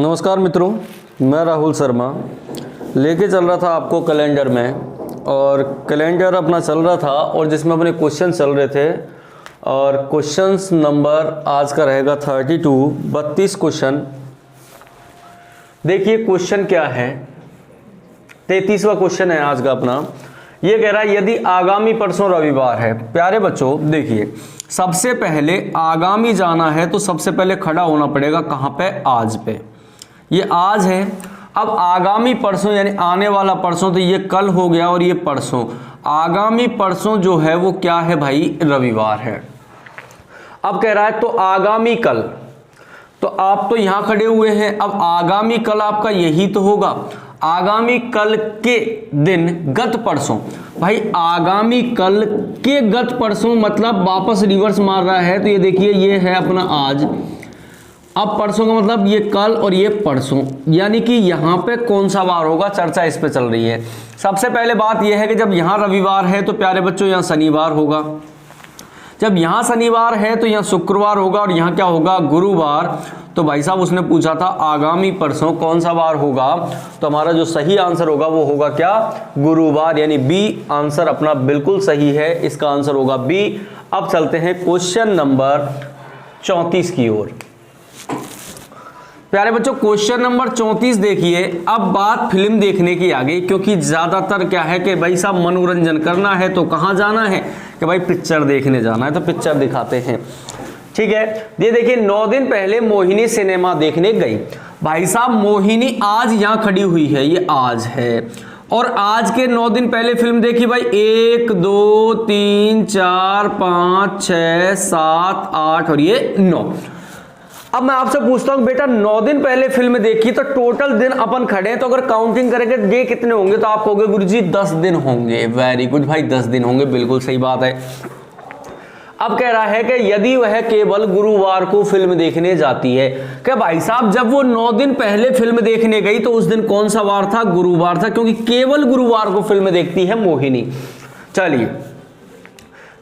नमस्कार मित्रों, मैं राहुल शर्मा लेके चल रहा था आपको कैलेंडर में, और कैलेंडर अपना चल रहा था और जिसमें अपने क्वेश्चन चल रहे थे। और क्वेश्चंस नंबर आज का रहेगा 32 क्वेश्चन। देखिए क्वेश्चन क्या है, 33वां क्वेश्चन है आज का अपना। ये कह रहा है यदि आगामी परसों रविवार है। प्यारे बच्चों देखिए, सबसे पहले आगामी जाना है तो सबसे पहले खड़ा होना पड़ेगा कहाँ पे, आज पे। ये आज है। अब आगामी परसों यानी आने वाला परसों, तो ये कल हो गया और ये परसों। आगामी परसों जो है वो क्या है भाई, रविवार है। अब कह रहा है तो आगामी कल, तो आप तो यहां खड़े हुए हैं, अब आगामी कल आपका यही तो होगा। आगामी कल के दिन गत परसों, भाई आगामी कल के गत परसों मतलब वापस रिवर्स मार रहा है। तो ये देखिए ये है अपना आज, अब परसों का मतलब ये कल और ये परसों, यानी कि यहाँ पे कौन सा वार होगा, चर्चा इस पे चल रही है। सबसे पहले बात यह है कि जब यहाँ रविवार है तो प्यारे बच्चों यहाँ शनिवार होगा। जब यहाँ शनिवार है तो यहाँ शुक्रवार होगा और यहाँ क्या होगा, गुरुवार। तो भाई साहब उसने पूछा था आगामी परसों कौन सा वार होगा, तो हमारा जो सही आंसर होगा वो होगा क्या, गुरुवार, यानी बी आंसर अपना बिल्कुल सही है। इसका आंसर होगा बी। अब चलते हैं क्वेश्चन नंबर 34 की ओर। प्यारे बच्चों क्वेश्चन नंबर 34 देखिए। अब बात फिल्म देखने की आ गई, क्योंकि ज्यादातर क्या है कि भाई साहब मनोरंजन करना है तो कहां जाना है कि भाई पिक्चर देखने जाना है, तो पिक्चर दिखाते हैं। ठीक है, ये देखिए 9 दिन पहले मोहिनी सिनेमा देखने गई। भाई साहब मोहिनी आज यहां खड़ी हुई है, ये आज है, और आज के 9 दिन पहले फिल्म देखी भाई 1 2 3 4 5 6 7 8 और ये 9। अब मैं आपसे पूछता हूं बेटा 9 दिन पहले फिल्म देखी तो टोटल दिन अपन खड़े हैं, तो अगर काउंटिंग करेंगे ये कितने होंगे, तो आप कहोगे गुरुजी 10 दिन होंगे। वेरी गुड भाई, 10 दिन होंगे, बिल्कुल सही बात है। अब कह रहा है कि यदि वह केवल गुरुवार को फिल्म देखने जाती है, कि भाई साहब जब वो 9 दिन पहले फिल्म देखने गई तो उस दिन कौन सा वार था, गुरुवार था, क्योंकि केवल गुरुवार को फिल्म देखती है मोहिनी। चलिए,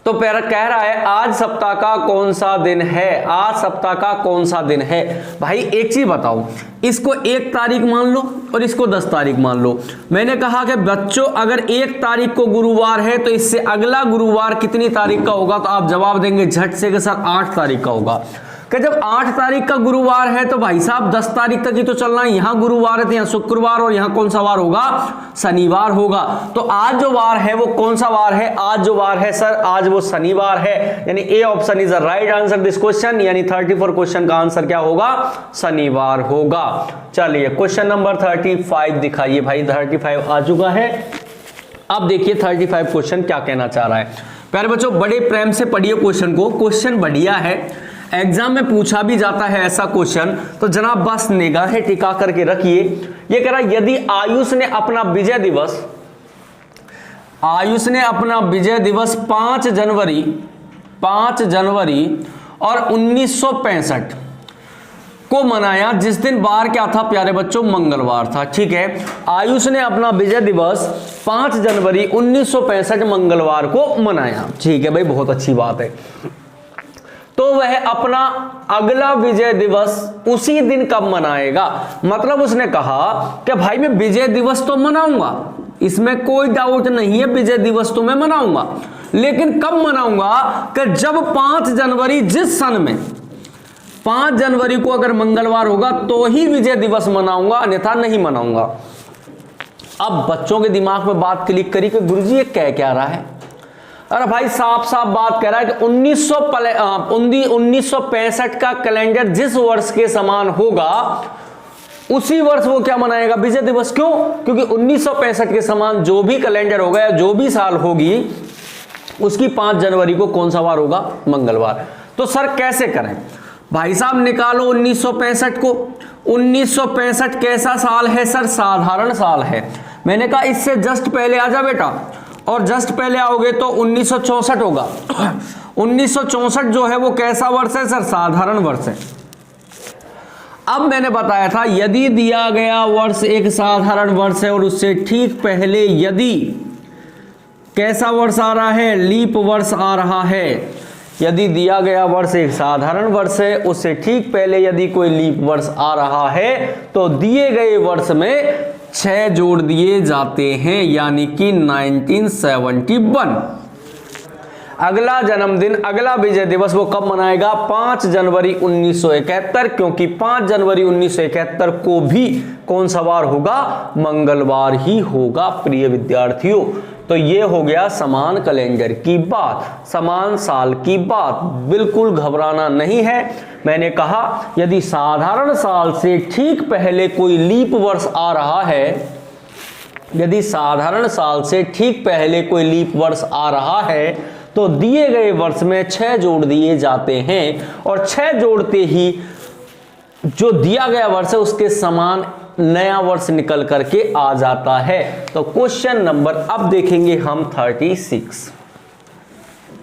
तो कह रहा है आज सप्ताह का कौन सा दिन है, आज सप्ताह का कौन सा दिन है। भाई एक चीज बताओ, इसको 1 तारीख मान लो और इसको 10 तारीख मान लो। मैंने कहा कि बच्चों अगर 1 तारीख को गुरुवार है तो इससे अगला गुरुवार कितनी तारीख का होगा, तो आप जवाब देंगे झट से के साथ 8 तारीख का होगा। कि जब 8 तारीख का गुरुवार है तो भाई साहब 10 तारीख तक ही तो चलना है। यहां गुरुवार है तो यहां शुक्रवार, और यहां कौन सा वार होगा, शनिवार होगा। तो आज जो वार है वो कौन सा वार है, आज जो वार है सर आज वो शनिवार है, यानी A option is the right answer this question, यानी 34 क्वेश्चन का आंसर क्या होगा, शनिवार होगा। चलिए क्वेश्चन नंबर 35 दिखाइए भाई, 35 आ चुका है। अब देखिए 35 क्वेश्चन क्या कहना चाह रहा है। प्यारे बच्चों बड़े प्रेम से पढ़िए क्वेश्चन को, क्वेश्चन बढ़िया है, एग्जाम में पूछा भी जाता है ऐसा क्वेश्चन, तो जनाब बस निगाहें टिका करके रखिए। ये कह रहा यदि आयुष ने अपना विजय दिवस 5 जनवरी और 1965 को मनाया, जिस दिन बार क्या था प्यारे बच्चों, मंगलवार था। ठीक है, आयुष ने अपना विजय दिवस 5 जनवरी 1965 मंगलवार को मनाया। ठीक है भाई, बहुत अच्छी बात है। तो वह अपना अगला विजय दिवस उसी दिन कब मनाएगा, मतलब उसने कहा कि भाई मैं विजय दिवस तो मनाऊंगा, इसमें कोई डाउट नहीं है, विजय दिवस तो मैं मनाऊंगा, लेकिन कब मनाऊंगा, कि जब 5 जनवरी जिस सन में 5 जनवरी को अगर मंगलवार होगा तो ही विजय दिवस मनाऊंगा, अन्यथा नहीं मनाऊंगा। अब बच्चों के दिमाग में बात क्लिक करी कि गुरुजी ये कह क्या रहा है। अरे भाई साफ साफ बात कह रहा है कि 1965 का कैलेंडर जिस वर्ष के समान होगा उसी वर्ष वो क्या मनाएगा, विजय दिवस। क्यों, क्योंकि 1965 के समान जो भी कैलेंडर होगा या जो भी साल होगी उसकी 5 जनवरी को कौन सा वार होगा, मंगलवार। तो सर कैसे करें, भाई साहब निकालो 1965 को। 1965 कैसा साल है सर, साधारण साल है। मैंने कहा इससे जस्ट पहले आ जा बेटा, और जस्ट पहले आओगे तो 1964 होगा। 1964 जो है वो कैसा वर्ष है सर, साधारण वर्ष है। अब मैंने बताया था यदि दिया गया वर्ष एक साधारण वर्ष है और उससे ठीक पहले यदि कैसा वर्ष आ रहा है, लीप वर्ष आ रहा है, यदि दिया गया वर्ष एक साधारण वर्ष है, उससे ठीक पहले यदि कोई लीप वर्ष आ रहा है तो दिए गए वर्ष में 6 जोड़ दिए जाते हैं, यानी कि 1971। अगला जन्मदिन, अगला विजय दिवस वो कब मनाएगा? 5 जनवरी 1971, क्योंकि 5 जनवरी 1971 को भी कौन सा वार होगा? मंगलवार ही होगा प्रिय विद्यार्थियों। तो ये हो गया समान कैलेंडर की बात, समान साल की बात। बिल्कुल घबराना नहीं है। मैंने कहा यदि साधारण साल से ठीक पहले कोई लीप वर्ष आ रहा है, यदि साधारण साल से ठीक पहले कोई लीप वर्ष आ रहा है तो दिए गए वर्ष में 6 जोड़ दिए जाते हैं, और 6 जोड़ते ही जो दिया गया वर्ष है उसके समान नया वर्ष निकल करके आ जाता है। तो क्वेश्चन नंबर अब देखेंगे हम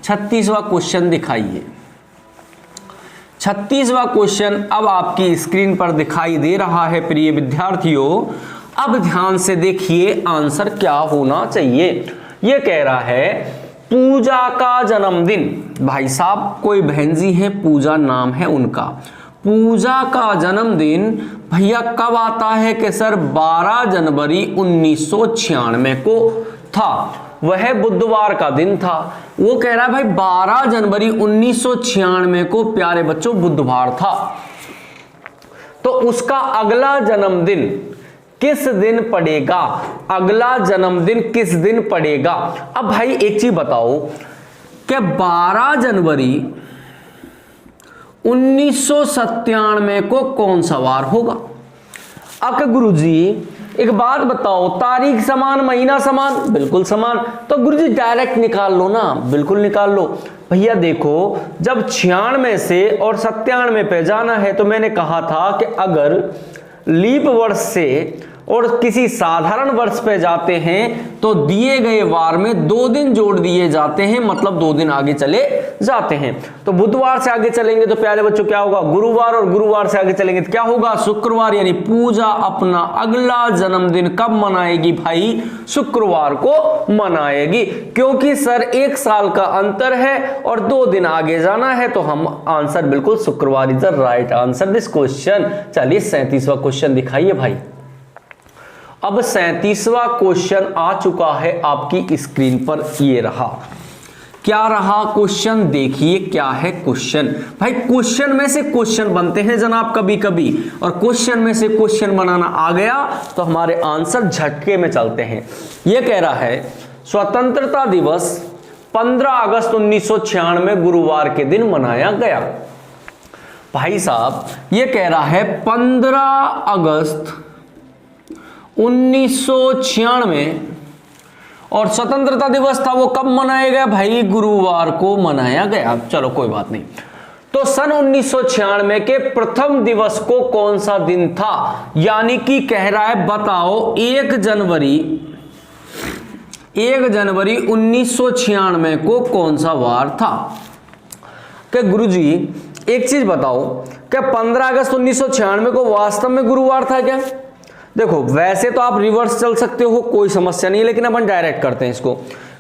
36वां क्वेश्चन दिखाइए। 36वां क्वेश्चन अब आपकी स्क्रीन पर दिखाई दे रहा है प्रिय विद्यार्थियों। अब ध्यान से देखिए आंसर क्या होना चाहिए। यह कह रहा है पूजा का जन्मदिन। भाई साहब कोई बहन जी है, पूजा नाम है उनका। पूजा का जन्मदिन भैया कब आता है? कि सर 12 जनवरी 1996 को था, वह बुधवार का दिन था। वो कह रहा है भाई 12 जनवरी 1996 को प्यारे बच्चों बुधवार था, तो उसका अगला जन्मदिन किस दिन पड़ेगा? अगला जन्मदिन किस दिन पड़ेगा? अब भाई एक चीज बताओ कि 12 जनवरी 1997 को कौन सा वार होगा? अब गुरुजी एक बात बताओ, तारीख समान, महीना समान, बिल्कुल समान, तो गुरुजी डायरेक्ट निकाल लो ना। बिल्कुल निकाल लो भैया। देखो जब 96 से और 97 पे जाना है तो मैंने कहा था कि अगर लीप वर्ष से और किसी साधारण वर्ष पे जाते हैं तो दिए गए वार में 2 दिन जोड़ दिए जाते हैं, मतलब 2 दिन आगे चले जाते हैं। तो बुधवार से आगे चलेंगे तो प्यारे बच्चों क्या होगा? गुरुवार, और गुरुवार से आगे चलेंगे तो क्या होगा? शुक्रवार। यानी पूजा अपना अगला जन्मदिन कब मनाएगी भाई? शुक्रवार को मनाएगी, क्योंकि सर 1 साल का अंतर है और 2 दिन आगे जाना है, तो हम आंसर बिल्कुल शुक्रवार is the right answer this question. चलिए 37वां क्वेश्चन दिखाइए भाई। अब 37वां क्वेश्चन आ चुका है आपकी स्क्रीन पर, ये रहा। क्या रहा क्वेश्चन? देखिए क्या है क्वेश्चन। भाई क्वेश्चन में से क्वेश्चन बनते हैं जनाब कभी कभी, और क्वेश्चन में से क्वेश्चन बनाना आ गया तो हमारे आंसर झटके में चलते हैं। यह कह रहा है स्वतंत्रता दिवस 15 अगस्त 1996 गुरुवार के दिन मनाया गया। भाई साहब यह कह रहा है 15 अगस्त 1996 और स्वतंत्रता दिवस था वो कब मनाया गया? भाई गुरुवार को मनाया गया। चलो कोई बात नहीं। तो सन 1996 के प्रथम दिवस को कौन सा दिन था? यानी कि कह रहा है बताओ 1 जनवरी 1996 को कौन सा वार था? कि गुरुजी एक चीज बताओ, क्या 15 अगस्त 1996 को वास्तव में गुरुवार था क्या? देखो वैसे तो आप रिवर्स चल सकते हो, कोई समस्या नहीं, लेकिन अपन डायरेक्ट करते हैं इसको।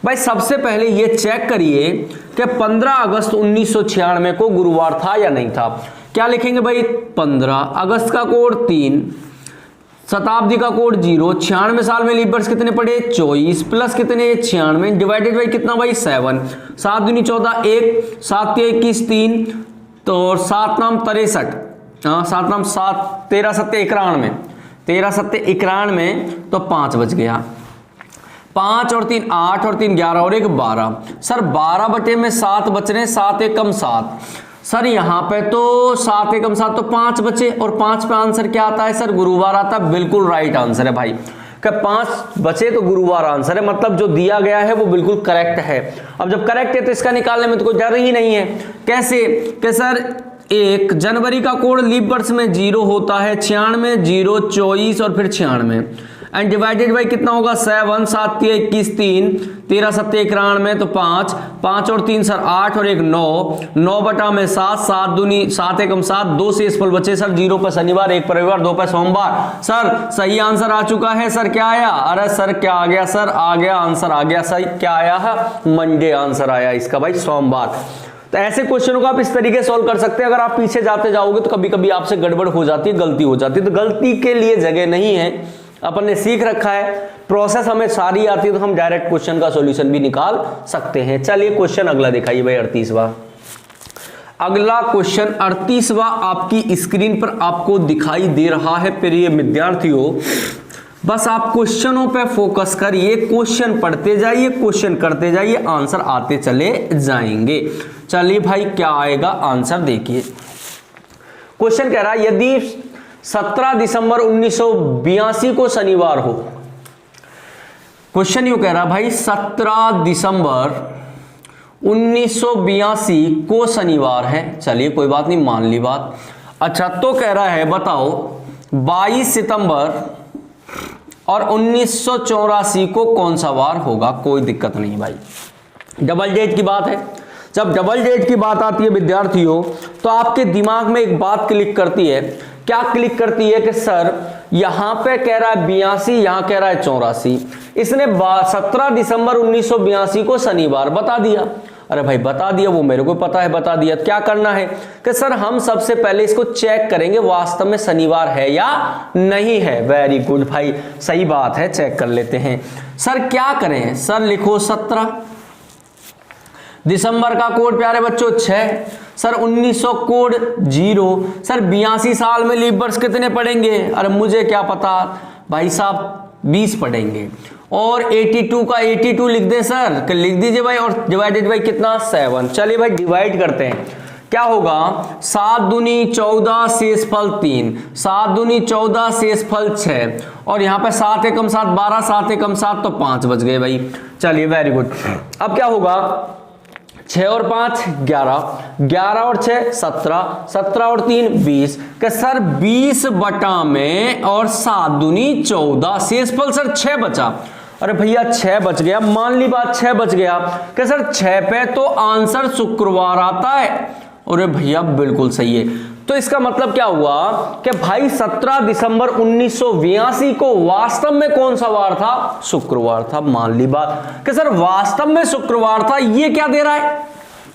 भाई सबसे पहले ये चेक करिए कि 15 अगस्त 1996 को गुरुवार था या नहीं था। क्या लिखेंगे भाई? 15 अगस्त का कोड 3, शताब्दी का कोड 0, 96 साल में लीप वर्ष कितने पड़े? 24 प्लस कितने? 96 डिवाइडेड बाई कितना भाई? 7, 7 दूनी 14, 1, 7 के 21 3, तो 7 नाम 63, 7 नाम 7, 13 सत्ते 91, 13 सत्ते 91, तो 5 बच गया। 5 और 3 8 और 3 11 और 1 12। सर 12 बटे में 7 बच रहे हैं, 7 एकम 7। सर यहाँ पे तो 7 एकम 7 तो 5 बचे, और 5 पे आंसर क्या आता है? सर गुरुवार आता है। बिल्कुल राइट आंसर है भाई। कि 5 बचे तो गुरुवार आंसर है, मतलब जो दिया गया है वो बिल्कुल करेक्ट है। अब जब करेक्ट है तो इसका निकालने में तो कोई डर ही नहीं है। कैसे? कि सर 1 जनवरी का कोड लीप वर्ष में 0 होता है, 96 0 24 और फिर 96 एंड डिवाइडेड बाई कितना होगा? 7, 7 के 21 3, 13 सत्ते 91, तो 5, 5 और 3 सर 8 और 1 9, 9 बटा में 7, 7 दूनी 7 एकम 7, 2 से इस पल बचे सर 0 पर शनिवार, 1 पर रविवार, 2 पर सोमवार। सर सही आंसर आ चुका है। सर क्या आया? अरे सर क्या आ गया? सर आ गया आंसर, आ गया सही। क्या आया है? मंडे आंसर आया इसका भाई, सोमवार। तो ऐसे क्वेश्चनों को आप इस तरीके सॉल्व कर सकते हैं। अगर आप पीछे जाते जाओगे तो कभी कभी आपसे गड़बड़ हो जाती है, गलती हो जाती है, तो गलती के लिए जगह नहीं है। अपन ने सीख रखा है, प्रोसेस हमें सारी आती है, तो हम डायरेक्ट क्वेश्चन का सॉल्यूशन भी निकाल सकते हैं। चलिए क्वेश्चन अगला दिखाइए भाई, 38वां। अगला क्वेश्चन 38वां आपकी स्क्रीन पर आपको दिखाई दे रहा है। प्रिय विद्यार्थियों, बस आप क्वेश्चनों पे फोकस करिए, क्वेश्चन पढ़ते जाइए, क्वेश्चन करते जाइए, आंसर आते चले जाएंगे। चलिए भाई क्या आएगा आंसर देखिए। क्वेश्चन कह रहा है यदि 17 दिसंबर 1982 को शनिवार हो। क्वेश्चन यूं कह रहा भाई 17 दिसंबर 1982 को शनिवार है। चलिए कोई बात नहीं, मान ली बात। अच्छा तो कह रहा है बताओ 22 सितंबर और 1984 को कौन सा वार होगा। कोई दिक्कत नहीं भाई, डबल डेट की बात है। जब डबल डेट की बात आती है विद्यार्थियों, तो आपके दिमाग में एक बात क्लिक करती है। क्या क्लिक करती है कि सर यहां पे कह रहा है 82, यहां कह रहा है 84, इसने 17 दिसंबर 1982 को शनिवार बता दिया। अरे भाई बता दिया, वो मेरे को पता है, बता दिया। क्या करना है कि सर हम सबसे पहले इसको चेक करेंगे वास्तव में शनिवार है या नहीं है। वेरी गुड भाई, सही बात है, चेक कर लेते हैं। सर क्या करें, सर लिखो 17 दिसंबर का कोड प्यारे बच्चों 6, सर 1900 कोड 0, सर 82 साल में लीप वर्ष कितने पढ़ेंगे। अरे मुझे क्या पता भाई साहब, 20 पढ़ेंगे। और 82 का 82 लिख दे सर, लिख दीजिए भाई, और डिवाइडेड बाई कितना 7। चलिए भाई डिवाइड करते हैं, क्या होगा 7 दूनी 14 शेषफल 3, 7 दूनी 14 शेषफल 6, और यहाँ पे 7 एकम 7 12, 7 एकम 7 तो 5 बच गए भाई। चलिए वेरी गुड। अब क्या होगा 6 और 5 11, 11 और 6 17, 17 और 3 20, कि सर 20 बटा में और 7 दूनी 14 शेषफल सर 6 बचा। अरे भैया 6 बच गया, मान ली बात 6 बच गया, कि सर 6 पे तो आंसर शुक्रवार आता है। अरे भैया बिल्कुल सही है। तो इसका मतलब क्या हुआ कि भाई 17 दिसंबर 1982 को वास्तव में कौन सा वार था, शुक्रवार था। मान ली बात कि सर वास्तव में शुक्रवार था। ये क्या दे रहा है,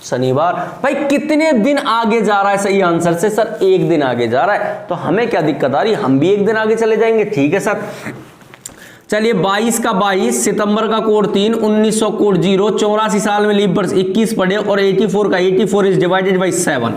शनिवार। भाई कितने दिन आगे जा रहा है सही आंसर से, सर 1 दिन आगे जा रहा है। तो हमें क्या दिक्कत आ रही है, हम भी 1 दिन आगे चले जाएंगे। ठीक है सर। चलिए 22 का 22, सितंबर का कोड 3, 1900 कोड 0, 84 साल में लीप वर्ष 21 पढ़े, और 84 का 84 इज डिवाइडेड बाई 7।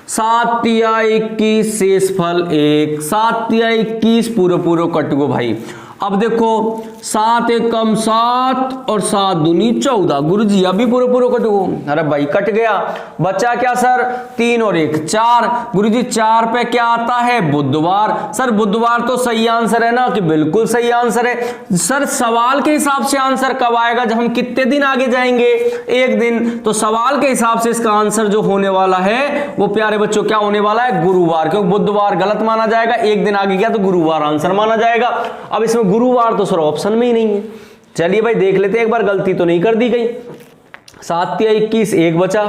7 या 21 शेषफल 1, 7 या 21 पूरे कट गो भाई। अब देखो 7 एकम 7 और 7 दूनी 14, गुरुजी अभी पूरे कट गो। अरे भाई कट गया, बचा क्या सर 3 और 1 4, गुरुजी 4 पे क्या आता है, बुधवार। सर बुधवार तो सही आंसर है ना, कि बिल्कुल सही आंसर है। सर सवाल के हिसाब से आंसर कब आएगा, जब हम कितने दिन आगे जाएंगे, 1 दिन। तो सवाल के हिसाब से इसका आंसर जो होने वाला है वो प्यारे बच्चों क्या होने वाला है, गुरुवार। क्योंकि बुधवार गलत माना जाएगा, 1 दिन आगे गया तो गुरुवार आंसर माना जाएगा। अब इसमें गुरुवार तो सर ऑप्शन में ही नहीं है। चलिए भाई देख लेते हैं एक बार, गलती तो नहीं कर दी गई। 7 या 21 1 बचा,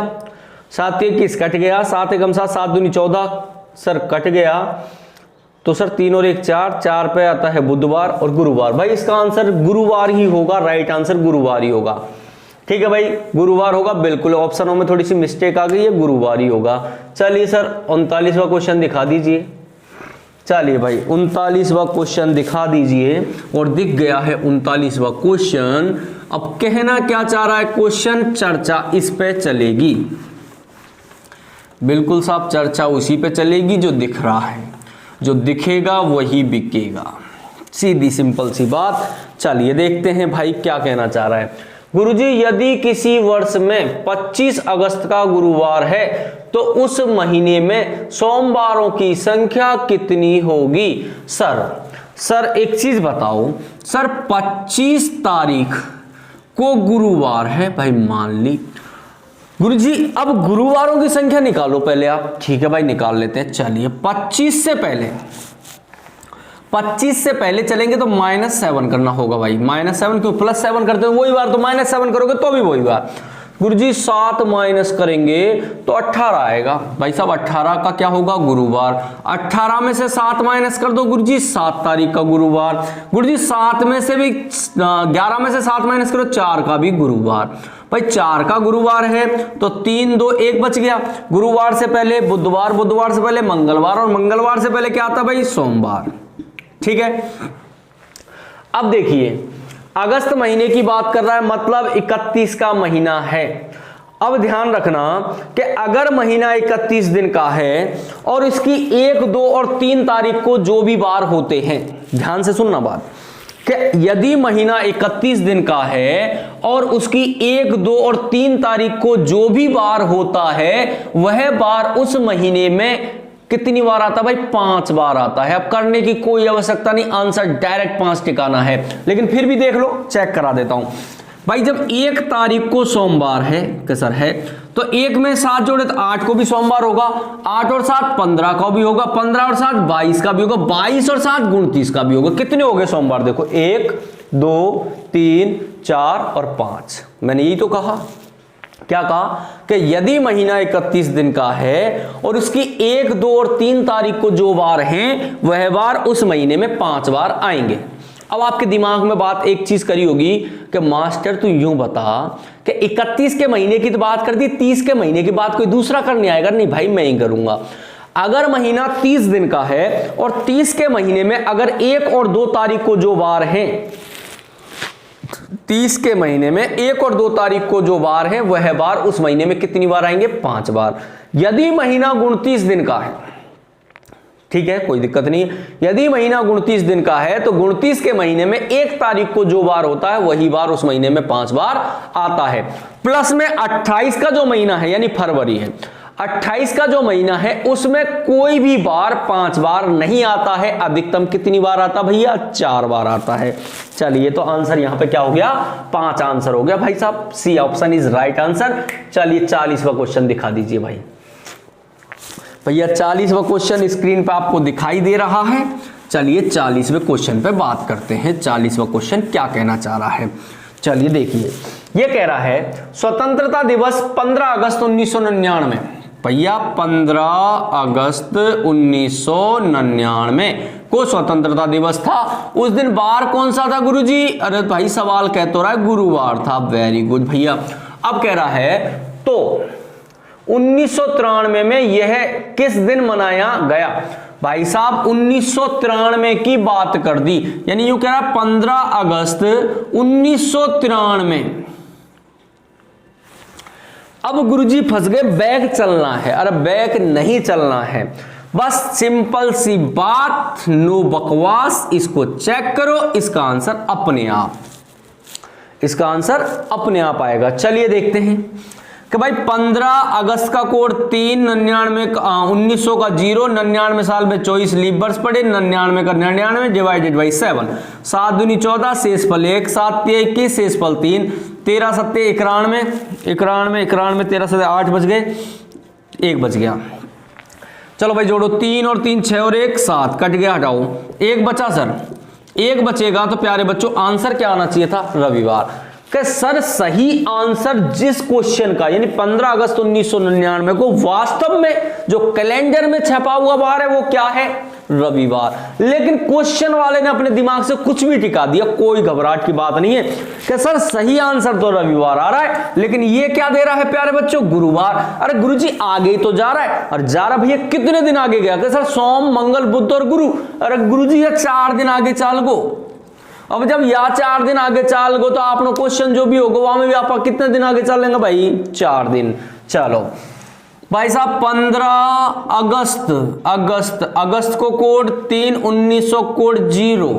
7 या 21 कट गया, 7 एकम 7, 7 दूनी 14 सर कट गया। तो सर 3 और 1 4, 4 पे आता है बुधवार और गुरुवार। भाई इसका आंसर गुरुवार ही होगा, राइट आंसर गुरुवार ही होगा। ठीक है भाई, गुरुवार होगा बिल्कुल। ऑप्शनों में थोड़ी सी मिस्टेक आ गई है, गुरुवार ही होगा। चलिए सर 39वां क्वेश्चन दिखा दीजिए। चलिए भाई 39वां क्वेश्चन दिखा दीजिए, और दिख गया है 39वां क्वेश्चन। अब कहना क्या चाह रहा है क्वेश्चन, चर्चा इस पे चलेगी, बिल्कुल साहब चर्चा उसी पे चलेगी जो दिख रहा है, जो दिखेगा वही बिकेगा, सीधी सिंपल सी बात। चलिए देखते हैं भाई क्या कहना चाह रहा है। गुरुजी यदि किसी वर्ष में 25 अगस्त का गुरुवार है तो उस महीने में सोमवारों की संख्या कितनी होगी। सर एक चीज बताओ, सर 25 तारीख को गुरुवार है भाई, मान ली। गुरुजी अब गुरुवारों की संख्या निकालो पहले आप। ठीक है भाई निकाल लेते हैं। चलिए 25 से पहले चलेंगे तो -7 करना होगा भाई। -7 क्यों, +7 करते हो वही बार, तो -7 करोगे तो भी वही बार। गुरुजी 7 माइनस करेंगे तो 18 आएगा भाई साहब। 18 का क्या होगा, गुरुवार। 18 में से 7 माइनस कर दो गुरुजी, 7 तारीख का गुरुवार। गुरुजी 7 में से भी 11 में से 7 माइनस करो, 4 का भी गुरुवार। भाई 4 का गुरुवार है तो 3 2 1 बच गया। गुरुवार से पहले बुधवार, बुधवार से पहले मंगलवार, और मंगलवार से पहले क्या आता भाई? सोमवार। ठीक है, अब देखिए अगस्त महीने की बात कर रहा है, मतलब 31 का महीना है। अब ध्यान रखना कि अगर महीना 31 दिन का है और इसकी 1, 2 और 3 तारीख को जो भी वार होते हैं, ध्यान से सुनना बात, कि यदि महीना 31 दिन का है और उसकी 1, 2 और 3 तारीख को जो भी वार होता है वह वार उस महीने में कितनी बार आता है भाई? 5 बार आता है। अब करने की कोई आवश्यकता नहीं, आंसर डायरेक्ट 5 टिकाना है, लेकिन फिर भी देख लो, चेक करा देता हूं भाई। जब 1 तारीख को सोमवार है कैसर है, तो 1 में 7 जोड़े तो 8 को भी सोमवार होगा, 8 और 7 15 का भी होगा, 15 और 7 22 का भी होगा, 22 और 7 29 का भी होगा। कितने हो गए सोमवार? देखो 1 2 3 4 और 5। मैंने यही तो कहा, क्या कहा कि यदि महीना 31 दिन का है और उसकी 1, 2 और 3 तारीख को जो वार हैं वह वार उस महीने में 5 बार आएंगे। अब आपके दिमाग में बात एक चीज करी होगी कि मास्टर तू यूं बता कि 31 के महीने की तो बात कर दी, 30 के महीने की बात कोई दूसरा करने आएगा? नहीं भाई, मैं ही करूंगा। अगर महीना 30 दिन का है और 30 के महीने में अगर 1 और 2 तारीख को जो वार हैं, 30 के महीने में 1 और 2 तारीख को जो वार है वह वार उस महीने में कितनी बार आएंगे? 5 बार। यदि महीना 29 दिन का है, ठीक है, कोई दिक्कत नहीं। यदि महीना 29 दिन का है तो 29 के महीने में 1 तारीख को जो वार होता है वही वार उस महीने में 5 बार आता है। प्लस में 28 का जो महीना है यानी फरवरी है, 28 का जो महीना है उसमें कोई भी बार 5 बार नहीं आता है। अधिकतम कितनी बार आता भैया? 4 बार आता है। चलिए, तो आंसर यहां पे क्या हो गया? 5 आंसर हो गया भाई साहब। C option is right answer. चलिए 40वां क्वेश्चन दिखा दीजिए भाई। भैया 40वां क्वेश्चन स्क्रीन पे आपको दिखाई दे रहा है। चलिए 40वें क्वेश्चन पे बात करते हैं। 40वां क्वेश्चन क्या कहना चाह रहा है? चलिए देखिए, ये कह रहा है स्वतंत्रता दिवस 15 अगस्त 1999। भैया 15 अगस्त 1999 को स्वतंत्रता दिवस था। उस दिन बार कौन सा था गुरुजी? अरे भाई सवाल कह तो रहा है गुरुवार था। वेरी गुड भैया। अब कह रहा है तो 1993 में यह किस दिन मनाया गया? भाई साहब 1993 की बात कर दी, यानी यूं कह रहा है 15 अगस्त 1993। अब गुरुजी फंस गए, बैक चलना है। अरे बैक नहीं चलना है, बस सिंपल सी बात, नो बकवास। इसको चेक करो, इसका आंसर अपने आप, इसका आंसर अपने आप आएगा। चलिए देखते हैं कि भाई 15 अगस्त का कोड 399 1900 का 0, 99 साल में 24 लीप वर्ष पड़े, 99 का 99 डिवाइडेड बाई 7, 7 दूनी 14, शेषफल 1, 7 तिया 21, शेषफल 3, 13 सत्ते 91, 91, 13 से 8 बच गए, 1 बच गया। चलो भाई जोड़ो, 3 और 3 6 और 1 7, कट गया, हटाओ, 1 बचा सर, 1 बचेगा तो प्यारे बच्चों आंसर क्या आना चाहिए था? रविवार। कि सर सही आंसर जिस क्वेश्चन का यानी 15 अगस्त 1999 को वास्तव में जो कैलेंडर में छपा हुआ बार है वो क्या है? रविवार। लेकिन क्वेश्चन वाले ने अपने दिमाग से कुछ भी टिका दिया, कोई घबराहट की बात नहीं है कि सर सही आंसर तो रविवार आ रहा है, लेकिन ये क्या दे रहा है प्यारे बच्चों? गुरुवार। अरे गुरुजी आगे तो जा रहा है, और जा रहा भैया कितने दिन आगे गया? कि सर सोम मंगल बुध और गुरु। अरे गुरुजी ये 4 दिन आगे चाल गो। अब जब या 4 दिन आगे चाल गो तो आपने क्वेश्चन जो भी होगा वहां में भी आप कितने दिन आगे चलेंगे भाई? 4 दिन। चलो भाई साहब 15 अगस्त को कोड 3, 1900 कोड 0।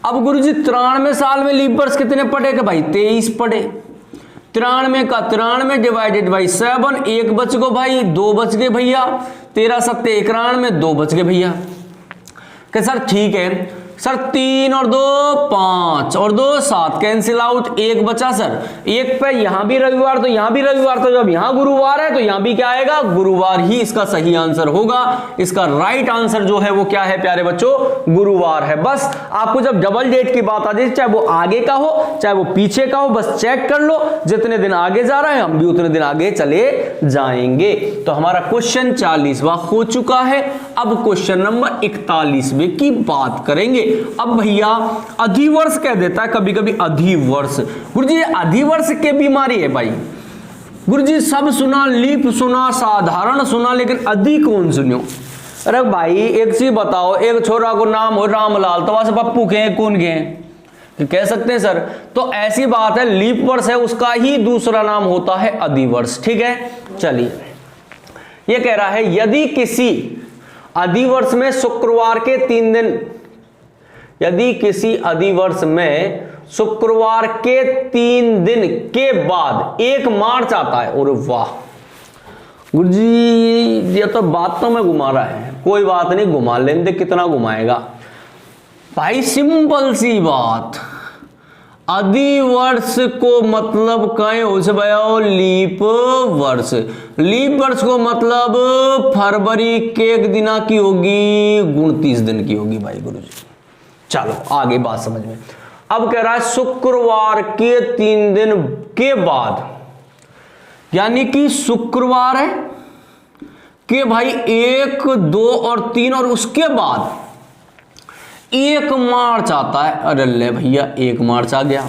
अब गुरुजी 93 साल में लीप वर्ष कितने पड़े? के भाई 23 पड़े। 93 का 93 डिवाइडेड बाई 7, 1 बच गो भाई, 2 बच गए भैया, 13 सत्ते 91, 2 बच गए भैया। कि सर ठीक है सर, 3 और 2 5 और 2 7 कैंसिल आउट, 1 बचा सर, 1 पे यहां भी रविवार तो यहां भी रविवार, तो जब यहां गुरुवार है तो यहां भी क्या आएगा? गुरुवार ही इसका सही आंसर होगा। इसका राइट आंसर जो है वो क्या है प्यारे बच्चों? गुरुवार है। बस आपको जब डबल डेट की बात आ जाए, चाहे वो आगे का हो चाहे वो पीछे का हो, बस चेक कर लो, जितने दिन आगे जा रहा है हम भी उतने दिन आगे चले जाएंगे। तो हमारा क्वेश्चन 40वां हो चुका है। अब क्वेश्चन नंबर 41वें की बात करेंगे। अब भैया अधिवर्ष कह देता है कभी कभी, अधिवर्ष। गुरुजी अधिवर्ष के बीमारी है भाई। गुरुजी सब सुना, लीप सुना, साधारण सुना, लेकिन अधि कौन सुनियो? अरे भाई एक चीज बताओ, एक छोरा को नाम हो रामलाल, तो वहां से पप्पू के कौन के हैं? कह सकते हैं सर। तो ऐसी बात है, लीप वर्ष है उसका ही दूसरा नाम होता है अधिवर्ष। ठीक है, चलिए ये कह रहा है यदि किसी अधिवर्ष में शुक्रवार के 3 दिन, यदि किसी अधिवर्ष में शुक्रवार के 3 दिन के बाद 1 मार्च आता है, और वाह गुरुजी ये तो बात तो मैं घुमा रहा है, कोई बात नहीं घुमा लेंगे, कितना घुमाएगा भाई, सिंपल सी बात। अधिवर्ष को मतलब कहें हो से भैया लीप वर्ष। लीप वर्ष को मतलब फरवरी के 1 दिना की होगी, 29 दिन की होगी भाई गुरुजी। चलो आगे बात समझ में। अब कह रहा है शुक्रवार के 3 दिन के बाद, यानी कि शुक्रवार है कि भाई 1, 2 और 3 और उसके बाद 1 मार्च आता है। अरे ले भैया 1 मार्च आ गया।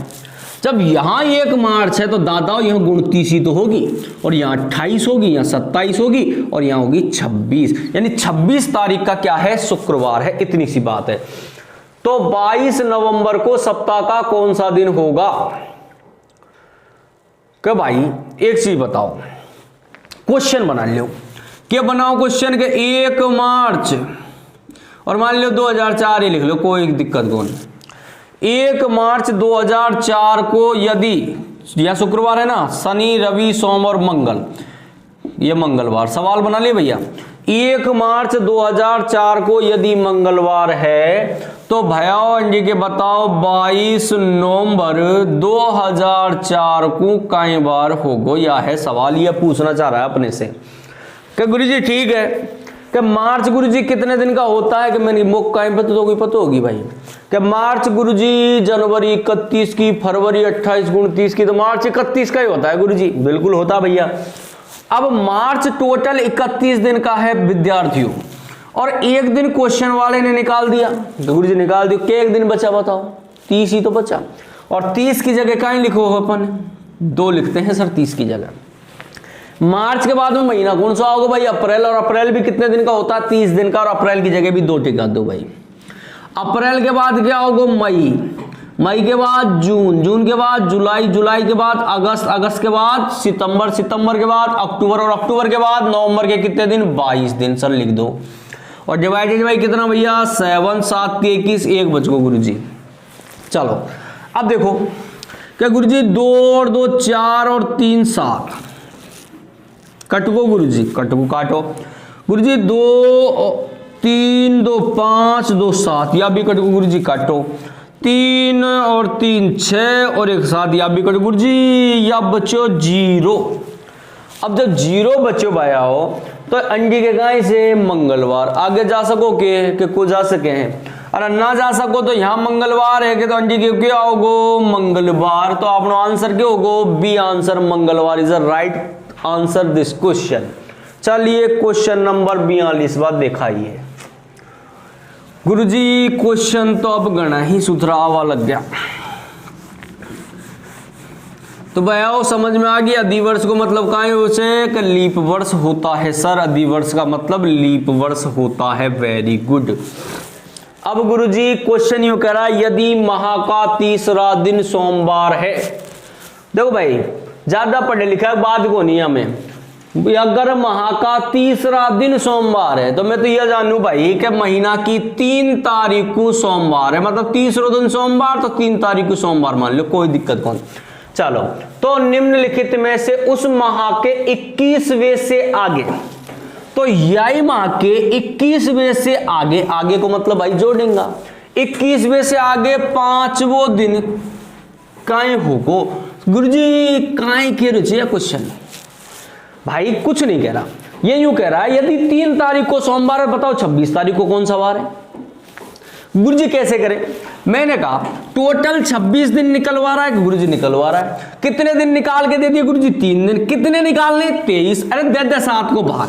जब यहां 1 मार्च है तो दादा यहां 29 ही तो होगी, और यहां 28 होगी, यहां 27 होगी, और यहां होगी 26, यानी 26 तारीख का क्या है? शुक्रवार है। इतनी सी बात है। तो 22 नवंबर को सप्ताह का कौन सा दिन होगा? कि भाई एक चीज बताओ, क्वेश्चन बना लो। क्या बनाओ क्वेश्चन के? 1 मार्च और मान लो 2004 ही लिख लो, कोई दिक्कत कौन। 1 मार्च 2004 को यदि, यह शुक्रवार है ना, शनि रवि सोम और मंगल, ये मंगलवार, सवाल बना लिए भैया। 1 मार्च 2004 को यदि मंगलवार है तो भैया जी के बताओ 22 नवंबर 2004 को कई बार होगो, या है सवाल, ये पूछना चाह रहा है अपने से। कि गुरुजी ठीक है कि मार्च गुरुजी कितने दिन का होता है? कि मैंने मुख कहीं पता तो कोई पता होगी भाई। कि मार्च गुरुजी जनवरी 31 की, फरवरी 28 29 की, तो मार्च 31 का ही होता है गुरुजी। बिल्कुल होता भैया। अब मार्च टोटल 31 दिन का है विद्यार्थियों, और 1 दिन क्वेश्चन वाले ने निकाल दिया, गुरुजी निकाल दिया। क्या 1 दिन बचा बताओ? 30 ही तो बचा, और 30 की जगह कहीं लिखो अपन 2 लिखते हैं सर 30 की जगह। मार्च के बाद में महीना कौन सा होगा भाई? अप्रैल, और अप्रैल भी कितने दिन का होता है? 30 दिन का, और अप्रैल की जगह भी 2 टिका दो भाई। अप्रैल के बाद क्या होगा? मई, मई के बाद जून, जून के बाद जुलाई, जुलाई के बाद अगस्त, अगस्त के बाद सितंबर, सितंबर के बाद अक्टूबर, और अक्टूबर के बाद नवंबर के कितने दिन? 22 दिन सर लिख दो। और डिवाइडेड बाई कितना भैया? 7, 7 के 21, 1 बच गो गुरुजी। चलो अब देखो क्या गुरुजी, 2 और 2 4 और 3 7, कटको गुरुजी, कटको काटो गुरुजी। 2 3 2 5 2 7, या भी कटको गुरुजी काटो। 3 और 3 6 और 1 7, या भी कटो गुरुजी। या बचो 0। अब जब 0 बचो भाया हो तो अंडी के गाय से मंगलवार आगे जा सको के को जा सके हैं, अरे ना जा सको तो यहां मंगलवार है कि तो अंडी के क्या होगो? मंगलवार। तो अपना आंसर क्या होगो? बी आंसर, मंगलवार is the right answer this question. चलिए क्वेश्चन नंबर 42 बात दिखाइए गुरुजी। क्वेश्चन तो अब गणा ही सुधरावा लग गया, तो भैया समझ में आ गया। अधिवर्ष को मतलब कहाँ है उसे? कि लीप वर्ष होता है सर। अधिवर्ष का मतलब लीप वर्ष होता है। Very good. अब गुरुजी क्वेश्चन यूं कह रहा है, यदि माह का 3रा दिन सोमवार है। देखो भाई ज्यादा पढ़े लिखा बात को नहीं हमें, अगर माह का 3रा दिन सोमवार है तो मैं तो यह जानू भाई कि महीना की 3 तारीख को सोमवार है, मतलब 3रा दिन सोमवार, तो 3 तारीख को सोमवार मान लो, कोई दिक्कत कौन। चलो तो निम्नलिखित में से उस माह के 21वें से आगे, तो यही माह के 21वें से आगे, आगे को मतलब भाई जोड़ेंगे, 21वें से आगे 5वां दिन काई होगो? गुरुजी काई के रुचि है क्वेश्चन भाई, कुछ नहीं कह रहा, ये यूं कह रहा है यदि 3 तारीख को सोमवार है, बताओ 26 तारीख को कौन सा वार है? गुरुजी कैसे करें? मैंने कहा टोटल 26 दिन निकलवा रहा है गुरुजी, निकलवा रहा है। कितने दिन निकाल के दे दिए गुरुजी? 3 दिन। कितने निकालने? 23। अरे दे दे 7 को भाग,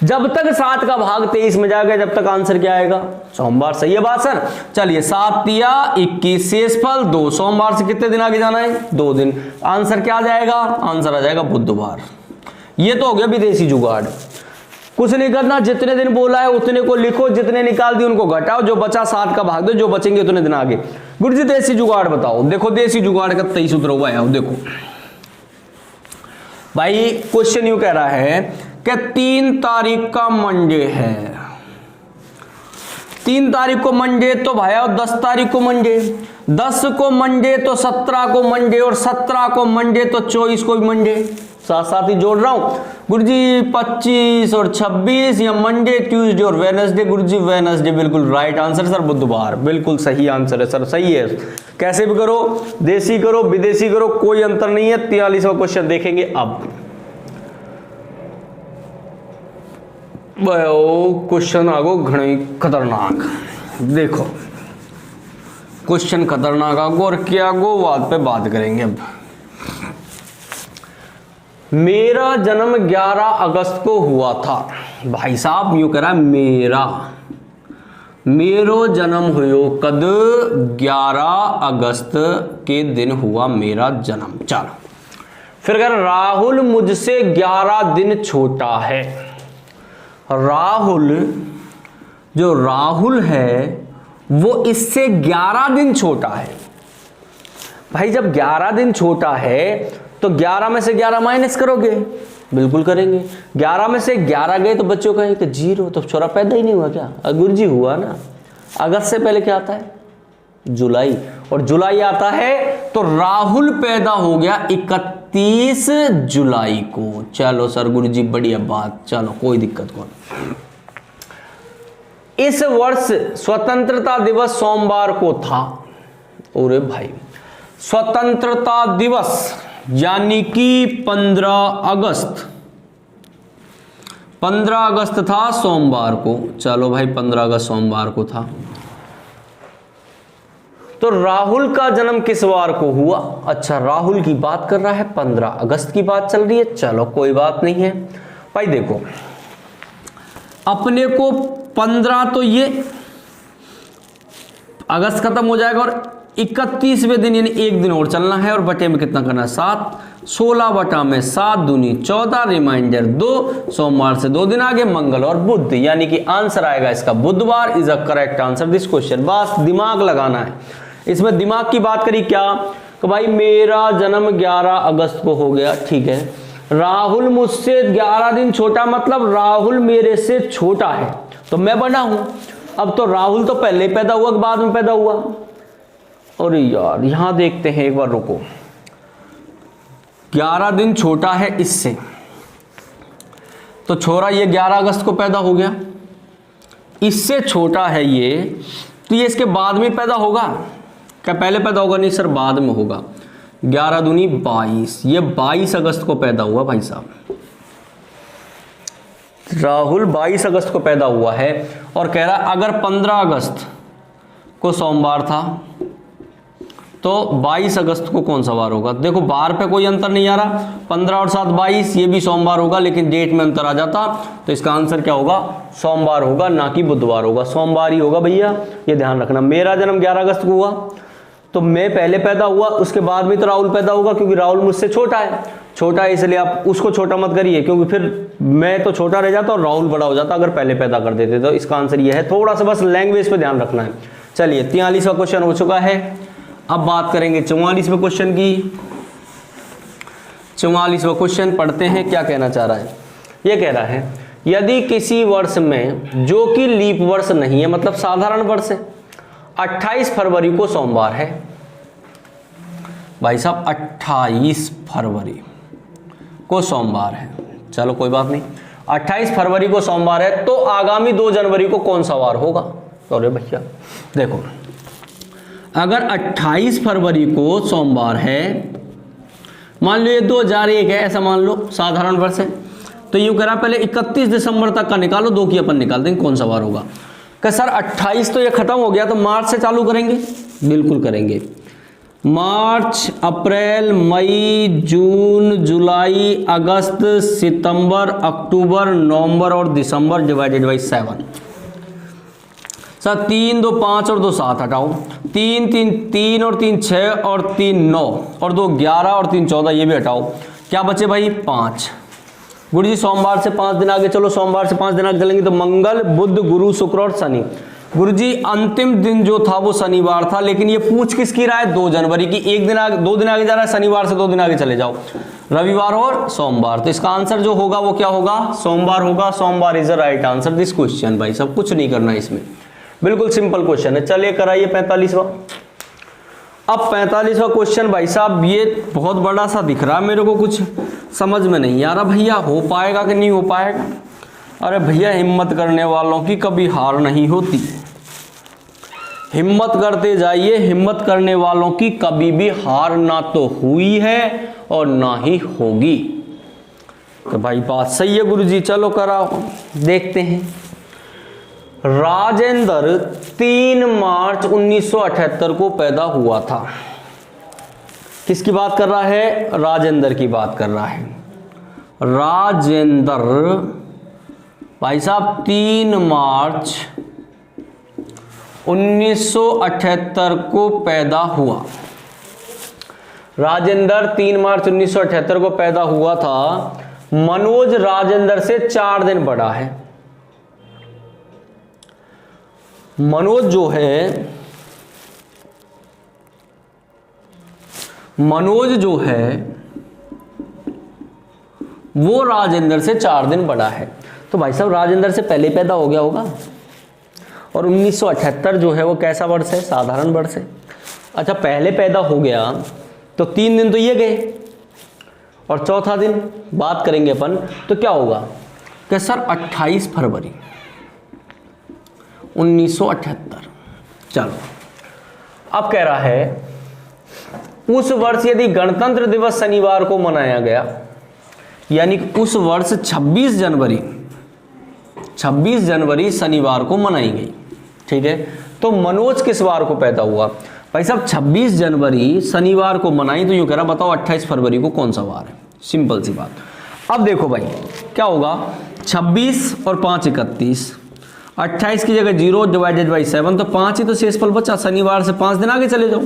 जब तक 7 का भाग 23 में जाएगा जब तक आंसर क्या आएगा? सोमवार। सही है बात सर? चलिए 7 या 21, शेषफल 2। सोमवार से कितने दिन आगे जाना है? 2 दिन। आंसर क्या आ जाएगा? आंसर आ जाएगा बुधवार। ये तो हो गया विदेशी जुगाड़। कुछ नहीं करना, जितने दिन बोला है उतने को लिखो, जितने निकाल दिए उनको घटाओ, जो बचा 7 का भाग दो, जो बचेंगे उतने दिन आगे। गुरुजी देसी जुगाड़ बताओ। देखो देसी जुगाड़ का 23 सूत्र हुआ है। देखो भाई क्वेश्चन यूं कह रहा है कि 3 तारीख का मंडे है, 3 तारीख को मंडे, तो भाई 10 तारीख को मंडे, 10 को मंडे तो 17 को मंडे, और 17 को मंडे तो 24 को भी मंडे। साथ साथ ही जोड़ रहा हूं गुरुजी। 25 और 26 या मंडे, ट्यूसडे और वेडनेसडे। गुरुजी वेडनेसडे बिल्कुल राइट आंसर सर। बुधवार बिल्कुल सही आंसर है सर। सही है, कैसे भी करो, देसी करो विदेशी करो, कोई अंतर नहीं है। 43वां क्वेश्चन देखेंगे अब। क्वेश्चन आगो घणे खतरनाक। देखो क्वेश्चन खतरनाक आगो, और क्या गो बात पे बात करेंगे अब। मेरा जन्म 11 अगस्त को हुआ था। भाई साहब यूं कह रहा है मेरो जन्म हुयो कद? 11 अगस्त के दिन हुआ मेरा जन्म। चलो फिर अगर राहुल मुझसे 11 दिन छोटा है, राहुल जो राहुल है वो इससे 11 दिन छोटा है। भाई जब 11 दिन छोटा है तो 11 में से 11 माइनस करोगे? बिल्कुल करेंगे। 11 में से 11 गए तो बच्चों कहेंगे कि 0, तो छोरा पैदा ही नहीं हुआ क्या? गुरुजी हुआ ना। अगस्त से पहले क्या आता है? जुलाई, और जुलाई आता है तो राहुल पैदा हो गया 31 जुलाई को। चलो सर गुरुजी बढ़िया बात, चलो कोई दिक्कत नहीं। इस वर्ष स्वतंत्रता दिवस सोमवार को था। अरे भाई स्वतंत्रता दिवस यानी कि 15 अगस्त था सोमवार को। चलो भाई 15 अगस्त सोमवार को था। तो राहुल का जन्म किस वार को हुआ? अच्छा राहुल की बात कर रहा है, 15 अगस्त की बात चल रही है। चलो कोई बात नहीं है भाई। देखो अपने को 15 तो ये अगस्त खत्म हो जाएगा, और 31वें दिन यानी एक दिन और चलना है, और बटे में कितना करना है? 7। 16 बटा में 7 दूनी 14, रिमाइंडर 2, सोमवार से 2 दिन आगे मंगल और बुध, यानी कि आंसर आएगा इसका बुधवार is a correct answer this question. बस दिमाग लगाना है इसमें। दिमाग की बात करी क्या कि भाई मेरा जन्म 11 अगस्त को हो गया, ठीक है। राहुल मुझसे 11 दिन छोटा, मतलब राहुल मेरे से छोटा है, तो मैं बड़ा हूं। अब तो राहुल तो पहले पैदा हुआ कि बाद में पैदा हुआ? अरे यार यहां देखते हैं एक बार, रुको। 11 दिन छोटा है इससे, तो छोरा ये 11 अगस्त को पैदा हो गया। इससे छोटा है ये, तो ये इसके बाद में पैदा होगा क्या? पहले पैदा होगा? नहीं सर बाद में होगा। 11 दूनी 22, ये 22 अगस्त को पैदा हुआ भाई साहब। राहुल 22 अगस्त को पैदा हुआ है, और कह रहा अगर 15 अगस्त को सोमवार था तो 22 अगस्त को कौन सा वार होगा? देखो बार पे कोई अंतर नहीं आ रहा, 15 और 7 22, ये भी सोमवार होगा, लेकिन डेट में अंतर आ जाता, तो इसका आंसर क्या होगा? सोमवार होगा, ना कि बुधवार होगा। सोमवार ही होगा भैया, ये ध्यान रखना। मेरा जन्म 11 अगस्त को हुआ, तो मैं पहले पैदा हुआ, उसके बाद में तो राहुल पैदा होगा, क्योंकि राहुल मुझसे छोटा है। छोटा है इसलिए आप उसको छोटा मत करिए, क्योंकि फिर मैं तो छोटा रह जाता और राहुल बड़ा हो जाता अगर पहले पैदा कर देते। तो इसका आंसर ये है। थोड़ा सा बस लैंग्वेज पे ध्यान रखना है। चलिए 43वां क्वेश्चन हो चुका है। अब बात करेंगे 44वें क्वेश्चन की। 44वां क्वेश्चन पढ़ते हैं, क्या कहना चाह रहा है? ये कह रहा है यदि किसी वर्ष में, जो कि लीप वर्ष नहीं है, मतलब साधारण वर्ष है, 28 फरवरी को सोमवार है। भाई साहब 28 फरवरी को सोमवार है। चलो कोई बात नहीं, 28 फरवरी को सोमवार है, तो आगामी 2 जनवरी को कौन सा वार होगा? अरे भैया देखो, अगर 28 फरवरी को सोमवार है, मान लो ये 2001 है, ऐसा मान लो साधारण वर्ष है, तो यूं करा पहले 31 दिसंबर तक का निकालो, 2 की अपन निकाल देंगे कौन सा वार होगा। कि सर 28 तो ये खत्म हो गया, तो मार्च से चालू करेंगे? बिल्कुल करेंगे। मार्च, अप्रैल, मई, जून, जुलाई, अगस्त, सितंबर, अक्टूबर, नवंबर और दिसंबर डिवाइडेड बाई 7। सर 3 2 5 और 2 7 हटाओ, 3 3 3 और 3 6 और 3 9 और 2 11 और 3 14, ये भी हटाओ। क्या बचे भाई? 5। गुरु जी सोमवार से 5 दिन आगे चलो, सोमवार से 5 दिन आगे चलेंगे तो मंगल, बुध, गुरु, शुक्र और शनि। गुरु जी अंतिम दिन जो था वो शनिवार था, लेकिन ये पूछ किसकी रहा है? 2 जनवरी की। 1 दिन आगे, 2 दिन आगे जा रहा है, शनिवार से 2 दिन आगे चले जाओ, रविवार और सोमवार। तो इसका आंसर जो होगा वो क्या होगा? सोमवार होगा। सोमवार is the right answer this question. भाई सब कुछ नहीं करना है इसमें, बिल्कुल सिंपल क्वेश्चन है। चलिए कराइए 45वां। अब 45वां क्वेश्चन भाई साहब ये बहुत बड़ा सा दिख रहा है मेरे को, कुछ समझ में नहीं आ रहा भैया हो पाएगा कि नहीं हो पाएगा। अरे भैया हिम्मत करने वालों की कभी हार नहीं होती, हिम्मत करते जाइए, हिम्मत करने वालों की कभी भी हार ना तो हुई है और ना ही होगी। तो भाई बात सही है गुरुजी, चलो कराओ, देखते हैं। राजेंद्र 3 मार्च 1978 को पैदा हुआ था। किसकी बात कर रहा है? राजेंद्र की बात कर रहा है। राजेंद्र भाई साहब 3 मार्च 1978 को पैदा हुआ। राजेंद्र 3 मार्च 1978 को पैदा हुआ था। मनोज राजेंद्र से 4 दिन बड़ा है। मनोज जो है, मनोज जो है वो राजेंद्र से 4 दिन बड़ा है। तो भाई साहब राजेंद्र से पहले पैदा हो गया होगा। और 1978 जो है वो कैसा वर्ष है? साधारण वर्ष है। अच्छा पहले पैदा हो गया तो 3 दिन तो ये गए और चौथा दिन बात करेंगे अपन, तो क्या होगा कि सर 28 फरवरी 1978। चलो अब कह रहा है उस वर्ष यदि गणतंत्र दिवस शनिवार को मनाया गया, यानी उस वर्ष 26 जनवरी शनिवार को मनाई गई, ठीक है। तो मनोज किस वार को पैदा हुआ? भाई साहब 26 जनवरी शनिवार को मनाई, तो यूं कह रहा बताओ 28 फरवरी को कौन सा वार है? सिंपल सी बात। अब देखो भाई क्या होगा, 26 और 5 31, 28 की जगह 0 डिवाइडेड बाई 7, तो 5 ही तो शेषफल बचा। शनिवार से 5 दिन आगे चले जाओ,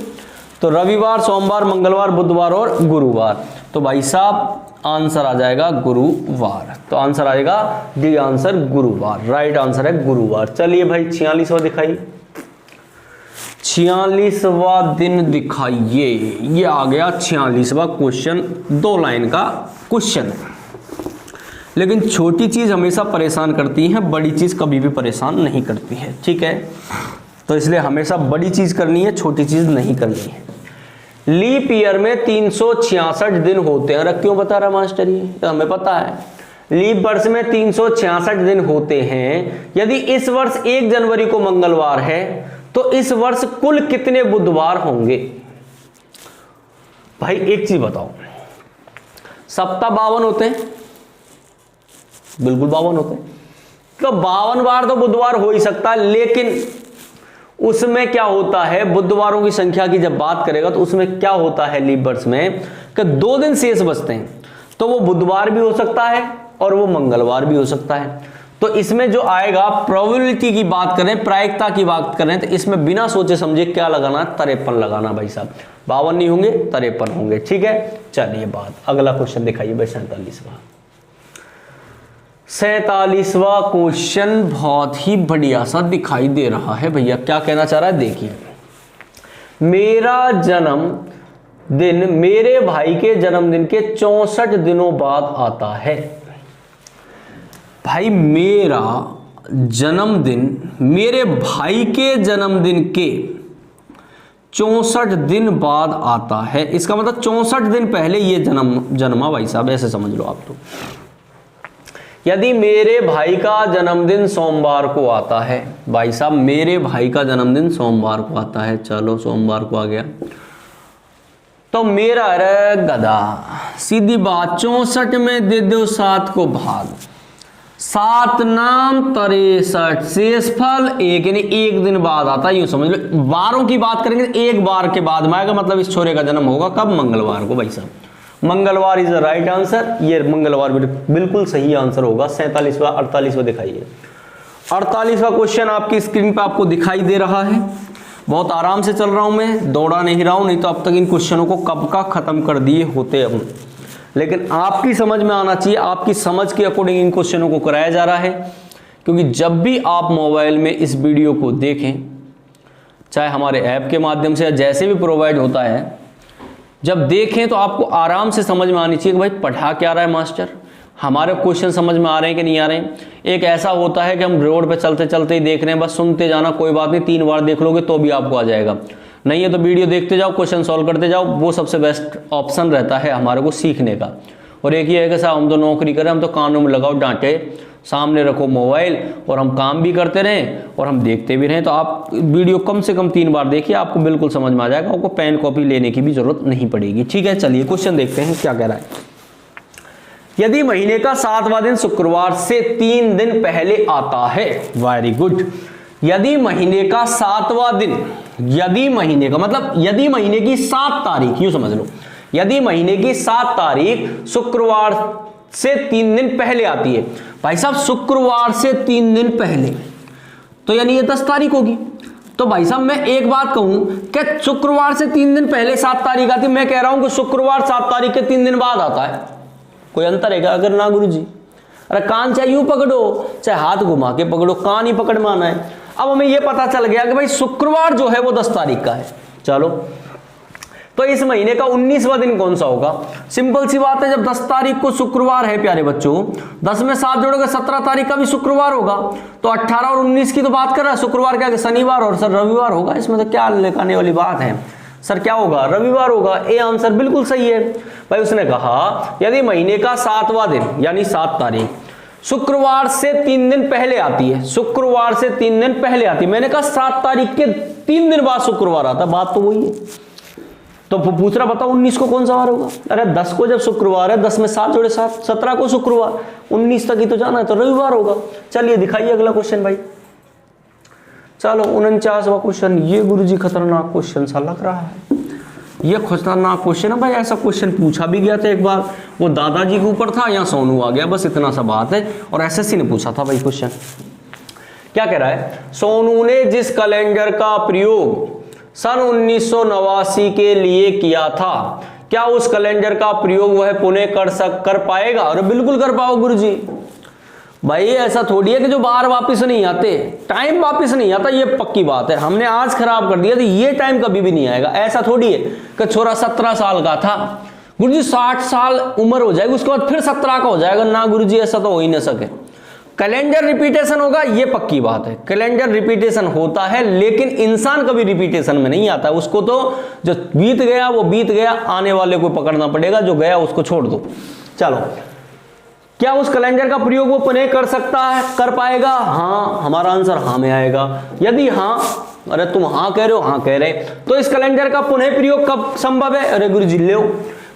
तो रविवार, सोमवार, मंगलवार, बुधवार और गुरुवार। तो भाई साहब आंसर आ जाएगा गुरुवार। तो आंसर आएगा डी आंसर गुरुवार, राइट आंसर है गुरुवार। चलिए भाई 46वां दिखाइए, 46वां दिन दिखाइए। ये आ गया 46वां क्वेश्चन, 2 लाइन का क्वेश्चन है। लेकिन छोटी चीज हमेशा परेशान करती है, बड़ी चीज कभी भी परेशान नहीं करती है, ठीक है। तो इसलिए हमेशा बड़ी चीज करनी है, छोटी चीज नहीं करनी है। लीप ईयर में 366 दिन होते हैं। क्यों बता रहा मास्टर? ये तो हमें पता है। लीप वर्ष में 366 दिन होते हैं। यदि इस वर्ष 1 जनवरी को मंगलवार है तो इस वर्ष कुल कितने बुधवार होंगे? भाई एक चीज बताओ, सप्ताह 52 होते हैं, बिल्कुल 52 होते हैं। तो 52 बार तो बुधवार हो ही सकता है, लेकिन उसमें क्या होता है, बुधवारों की संख्या की जब बात करेगा तो उसमें क्या होता है लीप वर्ष में कि 2 दिन शेष बचते हैं। तो वो बुधवार भी हो सकता है और वो मंगलवार भी हो सकता है। तो इसमें जो आएगा, प्रोबेबिलिटी की बात करें, प्रायिकता की बात करें, तो इसमें बिना सोचे समझे क्या लगाना? 53 लगाना भाई साहब। 52 नहीं होंगे, 53 होंगे, ठीक है। चलिए बात, अगला क्वेश्चन दिखाइए भाई 47वां क्वेश्चन बहुत ही बढ़िया सा दिखाई दे रहा है भैया। क्या कहना चाह रहा है देखिए, मेरा जन्म दिन मेरे भाई के जन्मदिन के 64 दिनों बाद आता है। भाई मेरा जन्मदिन मेरे भाई के जन्मदिन के 64 दिन बाद आता है। इसका मतलब 64 दिन पहले ये जन्मा भाई साहब, ऐसे समझ लो आप। तो यदि मेरे भाई का जन्मदिन सोमवार को आता है, भाई साहब मेरे भाई का जन्मदिन सोमवार को आता है, चलो सोमवार को आ गया, तो मेरा रे गधा, सीधी बात 64 में दे दो 7 को भाग, 7 नाम 63 शेषफल 1, यानी एक दिन बाद आता है, यूं समझ लो। बारों की बात करेंगे एक बार के बाद में आएगा, मतलब इस छोरे का जन्म होगा कब? मंगलवार को भाई साहब। मंगलवार इज द राइट आंसर। ये मंगलवार बिल्कुल सही आंसर होगा। 47वां 48वां दिखाइए। 48वां क्वेश्चन आपकी स्क्रीन पे आपको दिखाई दे रहा है। बहुत आराम से चल रहा हूं मैं, दौड़ा नहीं रहा हूं, नहीं तो अब तक इन क्वेश्चनों को कब का खत्म कर दिए होते हम। लेकिन आपकी समझ में आना चाहिए, आपकी समझ के अकॉर्डिंग इन क्वेश्चनों को कराया जा रहा है। क्योंकि जब भी आप मोबाइल में इस वीडियो को देखें, चाहे हमारे ऐप के माध्यम से या जैसे भी प्रोवाइड होता है, जब देखें तो आपको आराम से समझ में आनी चाहिए कि भाई पढ़ा क्या रहा है मास्टर, हमारे क्वेश्चन समझ में आ रहे हैं कि नहीं आ रहे हैं। एक ऐसा होता है कि हम रोड पे चलते चलते ही देख रहे हैं, बस सुनते जाना, कोई बात नहीं, 3 बार देख लोगे तो भी आपको आ जाएगा। नहीं है तो वीडियो देखते जाओ, क्वेश्चन सॉल्व करते जाओ, वो सबसे बेस्ट ऑप्शन रहता है हमारे को सीखने का। और एक ये है कि साहब हम तो नौकरी करें, हम तो कानों में लगाओ डांटे, सामने रखो मोबाइल और हम काम भी करते रहें और हम देखते भी रहें। तो आप वीडियो कम से कम 3 बार देखिए, आपको बिल्कुल समझ में आ जाएगा, आपको पेन कॉपी लेने की भी जरूरत नहीं पड़ेगी। ठीक है, चलिए क्वेश्चन देखते हैं क्या कह रहा है। यदि महीने का 7वां दिन शुक्रवार से 3 दिन पहले आता है, वेरी गुड। यदि महीने का 7वां दिन, यदि महीने का मतलब यदि महीने की 7 तारीख, यूं समझ लो, यदि महीने की 7 तारीख शुक्रवार से 3 दिन पहले आती है, भाई साहब शुक्रवार से 3 दिन पहले, तो यानी ये 10 तारीख होगी। तो भाई साहब मैं एक बात कहूं कि शुक्रवार से 3 दिन पहले 7 तारीख आती है, मैं कह रहा हूं कि शुक्रवार 7 तारीख के 3 दिन बाद आता है। कोई अंतर है क्या? अगर ना गुरुजी, अरे कान चाहे यूं पकड़ो चाहे हाथ घुमा के पकड़ो, कान ही पकड़ में आना है। अब हमें यह पता चल गया कि भाई शुक्रवार जो है वो 10 तारीख का है। चलो, तो इस महीने का 19वां दिन कौन सा होगा? सिंपल सी बात है, जब 10 तारीख को शुक्रवार है प्यारे बच्चों, 10 में 7 जोड़ोगे 17 तारीख का भी शुक्रवार होगा। तो 18 और 19 की तो बात कर रहा है, शुक्रवार क्या शनिवार और सर रविवार होगा। इसमें तो क्या लिखाने वाली बात है सर, क्या होगा? रविवार होगा। ए आंसर बिल्कुल सही है भाई। उसने कहा यदि महीने का 7वां दिन यानी 7 तारीख शुक्रवार से 3 दिन पहले आती है, शुक्रवार से 3 दिन पहले आती है, मैंने कहा 7 तारीख के 3 दिन बाद शुक्रवार आता, बात तो वही है। तो पूछ रहा बताओ 19 को कौन सा वार होगा? अरे 10 को जब शुक्रवार है, 10 में 7 जोड़े 7, 17 को शुक्रवार, 19 तक ही तो जाना है, तो रविवार होगा। चलिए दिखाइए अगला क्वेश्चन भाई। चलो 49वां क्वेश्चन। ये गुरुजी खतरनाक क्वेश्चन सा लग रहा है, ये खतरनाक क्वेश्चन है भाई। ऐसा क्वेश्चन पूछा भी गया था एक बार, वो दादाजी के ऊपर था, यहाँ सोनू आ गया, बस इतना सा बात है। और एसएससी ने पूछा था भाई क्वेश्चन। क्या कह रहा है? सोनू ने जिस कैलेंडर का प्रयोग सन 1989 के लिए किया था, क्या उस कैलेंडर का प्रयोग वह पुनः कर पाएगा? अरे बिल्कुल कर पाओ गुरुजी। भाई ऐसा थोड़ी है कि जो बाहर वापस नहीं आते, टाइम वापस नहीं आता, ये पक्की बात है। हमने आज खराब कर दिया तो ये टाइम कभी भी नहीं आएगा। ऐसा थोड़ी है कि छोरा 17 साल का था, गुरुजी 60 साल उम्र हो जाएगी, उसके बाद फिर 17 का हो जाएगा। ना गुरुजी, ऐसा तो हो ही नहीं सके। कैलेंडर रिपीटेशन होगा, ये पक्की बात है। कैलेंडर रिपीटेशन होता है, लेकिन इंसान कभी रिपीटेशन में नहीं आता। उसको तो जो बीत गया वो बीत गया, आने वाले को पकड़ना पड़ेगा, जो गया उसको छोड़ दो। चलो, क्या उस कैलेंडर का प्रयोग वो पुनः कर सकता है, कर पाएगा? हाँ, हमारा आंसर हाँ में आएगा। यदि हाँ, अरे तुम हाँ कह रहे हो, हाँ कह रहे, तो इस कैलेंडर का पुनः प्रयोग कब संभव है? अरे गुरुजी लो,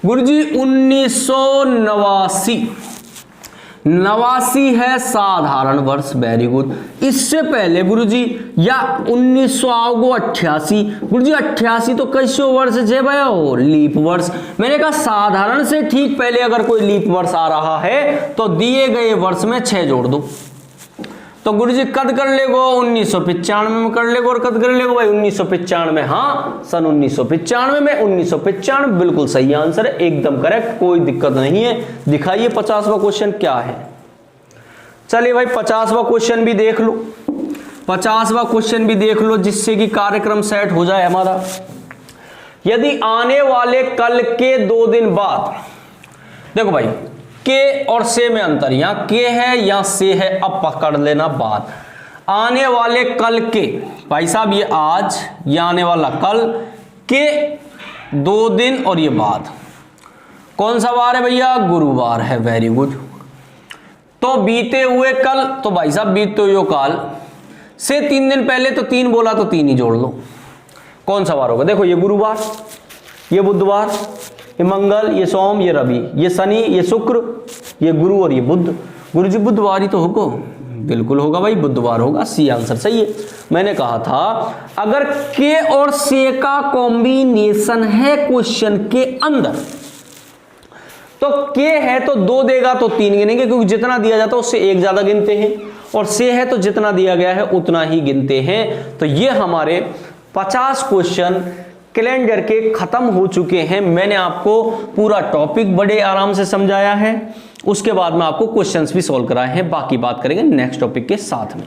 गुरुजी 1989 है साधारण वर्ष, वेरी गुड। इससे पहले गुरुजी या 1988, गुरुजी 88 तो कैसे वर्ष है भैया? हो लीप वर्ष। मैंने कहा साधारण से ठीक पहले अगर कोई लीप वर्ष आ रहा है तो दिए गए वर्ष में 6 जोड़ दो। तो गुरुजी कद कर लेगो 1995 में कर लेगो, और कद कर लेगो भाई 1995। हाँ, सन 1995 में 1995 बिल्कुल सही आंसर है, एकदम करेक्ट, कोई दिक्कत नहीं है। दिखाइए 50वां क्वेश्चन क्या है। चलिए भाई 50वां क्वेश्चन भी देख लो, 50वां क्वेश्चन भी देख लो, जिससे कि कार्यक्रम सेट हो जाए हमारा। यदि आने वाले कल के 2 दिन बाद, देखो भाई के और से में अंतर, यहां के है या से है, अब पकड़ लेना बात। आने वाले कल के, भाई साहब ये आज, ये आने वाला कल, के 2 दिन और ये बाद, कौन सा वार है भैया? गुरुवार है, वेरी गुड। तो बीते हुए कल, तो भाई साहब बीते हुए काल से 3 दिन पहले, तो 3 बोला तो 3 ही जोड़ लो। कौन सा वार होगा? देखो ये गुरुवार, ये बुधवार, ये मंगल, ये सोम, ये रवि, ये शनि, ये शुक्र, ये गुरु और ये बुध। गुरुजी बुधवार ही तो होगा, बिल्कुल होगा भाई, बुधवार होगा, सी आंसर सही है। मैंने कहा था अगर के और से का कॉम्बिनेशन है क्वेश्चन के अंदर, तो के है तो 2 देगा तो 3 गिनेंगे, क्योंकि जितना दिया जाता है उससे 1 ज्यादा गिनते हैं, और से है तो जितना दिया गया है उतना ही गिनते हैं। तो ये हमारे 50 क्वेश्चन कैलेंडर के खत्म हो चुके हैं। मैंने आपको पूरा टॉपिक बड़े आराम से समझाया है, उसके बाद में आपको क्वेश्चंस भी सॉल्व कराए हैं। बाकी बात करेंगे नेक्स्ट टॉपिक के साथ में।